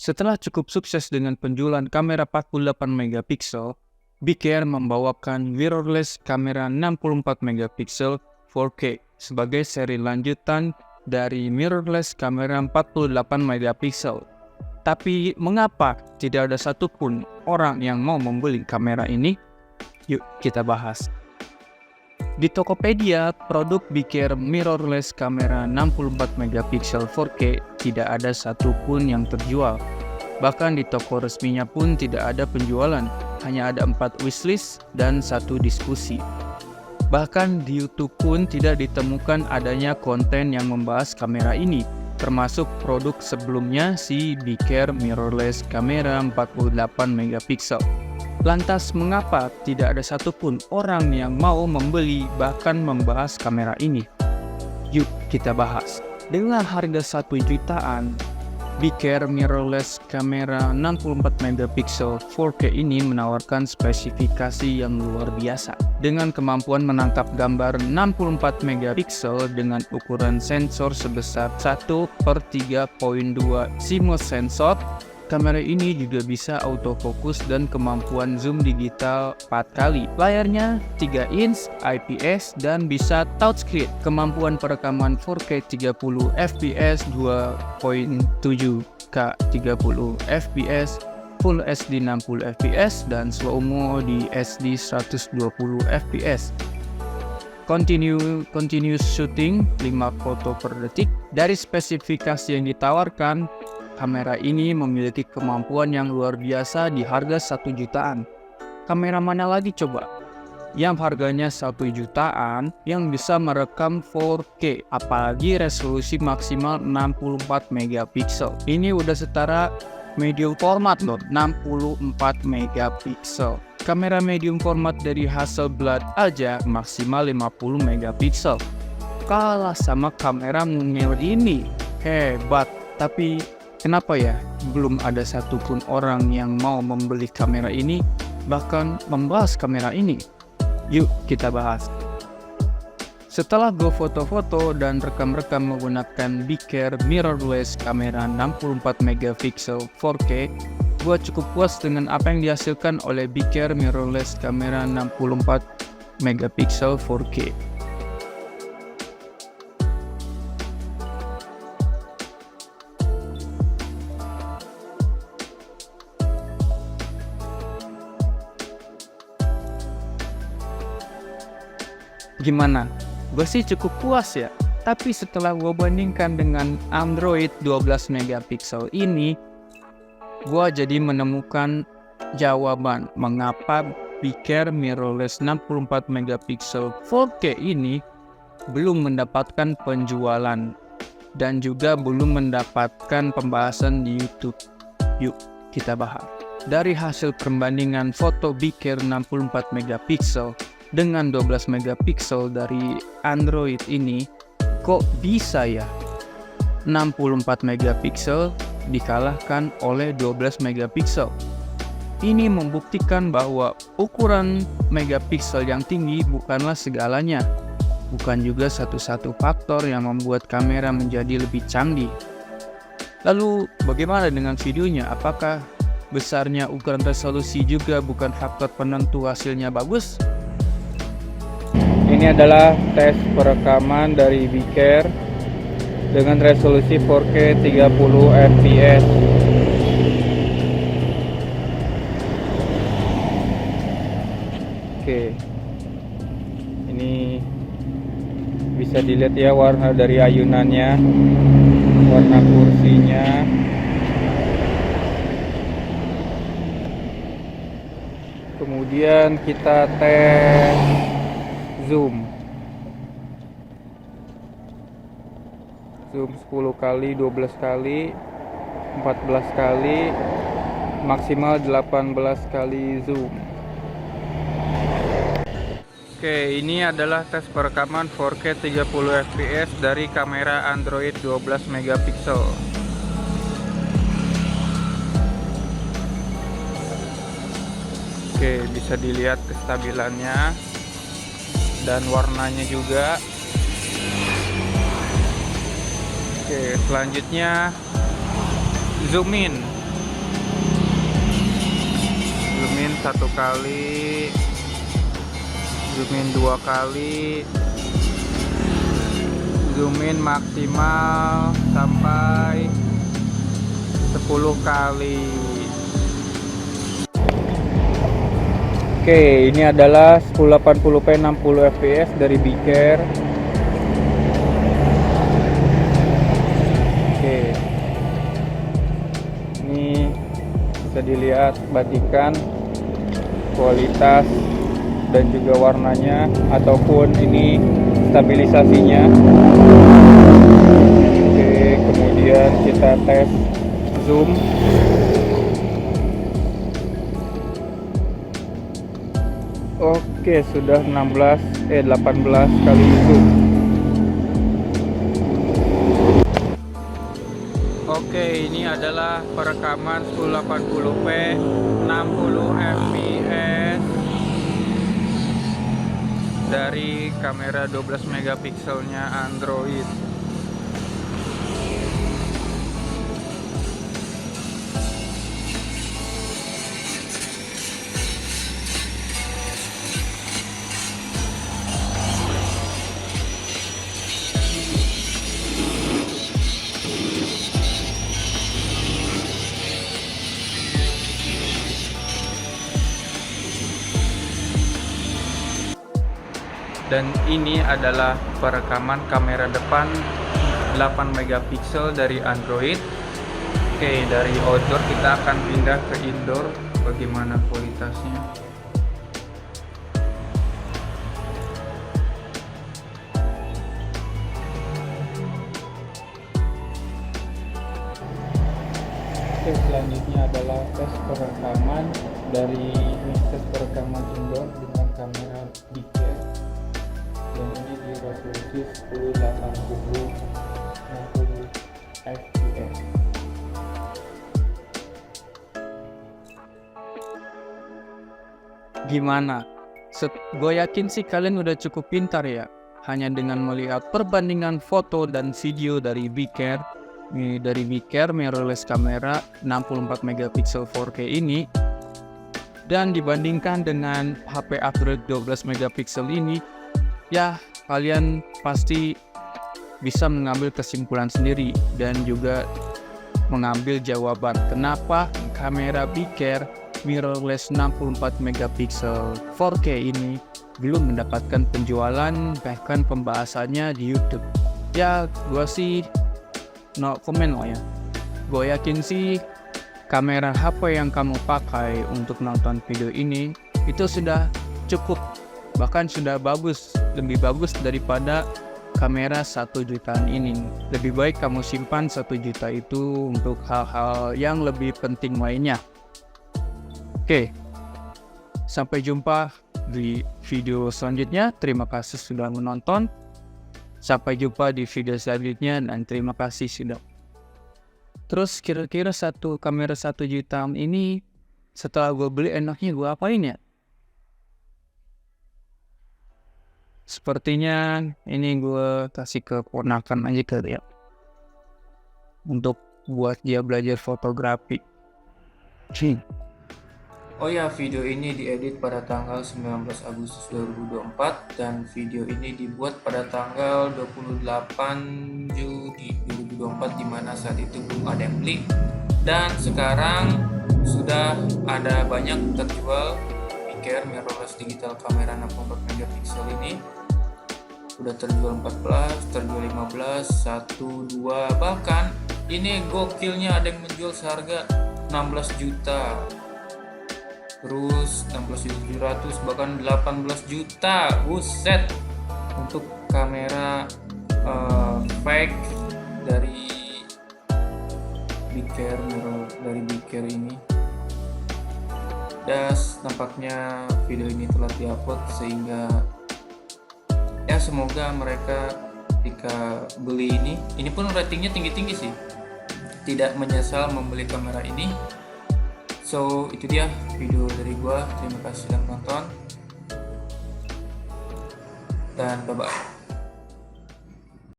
Setelah cukup sukses dengan penjualan kamera 48 megapiksel, BKR membawakan mirrorless kamera 64 megapiksel 4K sebagai seri lanjutan dari mirrorless kamera 48 megapiksel. Tapi mengapa tidak ada satupun orang yang mau membeli kamera ini? Yuk kita bahas. Di Tokopedia, produk BKR mirrorless kamera 64 megapiksel 4K tidak ada satupun yang terjual. Bahkan di toko resminya pun tidak ada penjualan, hanya ada 4 wishlist dan 1 diskusi. Bahkan di YouTube pun tidak ditemukan adanya konten yang membahas kamera ini, termasuk produk sebelumnya si BKR mirrorless kamera 48 megapiksel. Lantas mengapa tidak ada satupun orang yang mau membeli bahkan membahas kamera ini? Yuk kita bahas. Dengan harga 1 jutaan, BKR mirrorless kamera 64 megapiksel 4K ini menawarkan spesifikasi yang luar biasa. Dengan kemampuan menangkap gambar 64 megapiksel dengan ukuran sensor sebesar 1/3.2 CMOS sensor, kamera ini juga bisa autofocus dan kemampuan zoom digital 4 kali. Layarnya 3 inch IPS dan bisa touchscreen. Kemampuan perekaman 4K 30 fps 2.7K 30 fps, Full HD 60 fps dan slow-mo di SD 120 fps. Continuous shooting 5 foto per detik. Dari spesifikasi yang ditawarkan, kamera ini memiliki kemampuan yang luar biasa di harga 1 jutaan. Kamera mana lagi coba? Yang harganya 1 jutaan yang bisa merekam 4K, apalagi resolusi maksimal 64 megapiksel. Ini udah setara medium format loh, 64 megapiksel. Kamera medium format dari Hasselblad aja maksimal 50 megapiksel. Kalah sama kamera mungil ini. Hebat, tapi kenapa ya belum ada satupun orang yang mau membeli kamera ini, bahkan membahas kamera ini? Yuk kita bahas. Setelah gue foto-foto dan rekam-rekam menggunakan BKR mirrorless kamera 64 megapiksel 4K, gue cukup puas dengan apa yang dihasilkan oleh BKR mirrorless kamera 64 megapiksel 4K. Gimana? Gue sih cukup puas ya. Tapi setelah gue bandingkan dengan Android 12 megapiksel ini, gue jadi menemukan jawaban mengapa BKR mirrorless 64 megapiksel 4K ini belum mendapatkan penjualan dan juga belum mendapatkan pembahasan di YouTube. Yuk kita bahas. Dari hasil perbandingan foto BKR 64 megapiksel dengan 12 megapiksel dari Android ini, kok bisa ya 64 megapiksel dikalahkan oleh 12 megapiksel? Ini membuktikan bahwa ukuran megapiksel yang tinggi bukanlah segalanya, bukan juga satu-satu faktor yang membuat kamera menjadi lebih canggih. Lalu bagaimana dengan videonya? Apakah besarnya ukuran resolusi juga bukan faktor penentu hasilnya bagus? Ini adalah tes perekaman dari BKR dengan resolusi 4K 30 fps. Oke, ini bisa dilihat ya warna dari ayunannya, warna kursinya. Kemudian kita tes zoom 10 kali, 12 kali, 14 kali, maksimal 18 kali zoom. Oke, ini adalah tes perekaman 4K 30 fps dari kamera Android 12 megapiksel. Oke, bisa dilihat kestabilannya dan warnanya juga. Oke, selanjutnya zoom in. zoom in 1 kali, zoom in 2 kali, zoom in maksimal sampai 10 kali. Oke, ini adalah 1080p 60 fps dari Biker. Oke, ini bisa dilihat batikan, kualitas dan juga warnanya, ataupun ini stabilisasinya. Oke, kemudian kita tes zoom. Oke, sudah 18 kali zoom. Oke, ini adalah perekaman 1080p 60 fps dari kamera 12 megapikselnya Android. Dan ini adalah perekaman kamera depan 8 megapiksel dari Android. Oke, dari outdoor kita akan pindah ke indoor. Bagaimana kualitasnya? Oke, selanjutnya adalah tes perekaman dari tes perekaman indoor dengan kamera Biker. Dan ini di resolusi 1080 60 fps. Gimana? Gue yakin sih kalian udah cukup pintar ya, hanya dengan melihat perbandingan foto dan video dari Biker. Dari Biker mirrorless kamera 64 megapiksel 4K ini, dan dibandingkan dengan HP Android 12 megapiksel ini, ya kalian pasti bisa mengambil kesimpulan sendiri dan juga mengambil jawaban kenapa kamera Biker mirrorless 64 megapiksel 4K ini belum mendapatkan penjualan, bahkan pembahasannya di YouTube. Ya gue sih no comment lah ya. Gue yakin sih kamera HP yang kamu pakai untuk nonton video ini itu sudah cukup, bahkan sudah bagus, lebih bagus daripada kamera 1 jutaan ini. Lebih baik kamu simpan 1 juta itu untuk hal-hal yang lebih penting lainnya. Oke, sampai jumpa di video selanjutnya. Terima kasih sudah menonton. Sampai jumpa di video selanjutnya dan terima kasih sudah. Terus kira-kira kamera 1 juta ini setelah gue beli enaknya gue apain ya? Sepertinya ini gue kasih ke ponakan aja kali ya, untuk buat dia belajar fotografi. Oh ya, video ini diedit pada tanggal 19 Agustus 2024 dan video ini dibuat pada tanggal 28 Juni 2024, dimana saat itu belum ada yang beli, dan sekarang sudah ada banyak terjual. Biker mirrorless digital kamera 64 megapiksel ini udah terjual 14, terjual 15, 1, 2, bahkan ini gokilnya ada yang menjual seharga 16 juta, terus 16.700, bahkan 18 juta. Buset, untuk kamera fake dari Biker, dari Biker ini. Das, nampaknya video ini telah diupload, sehingga ya semoga mereka ketika beli ini pun ratingnya tinggi-tinggi sih, tidak menyesal membeli kamera ini. So itu dia video dari gua, terima kasih sudah menonton dan bye bye.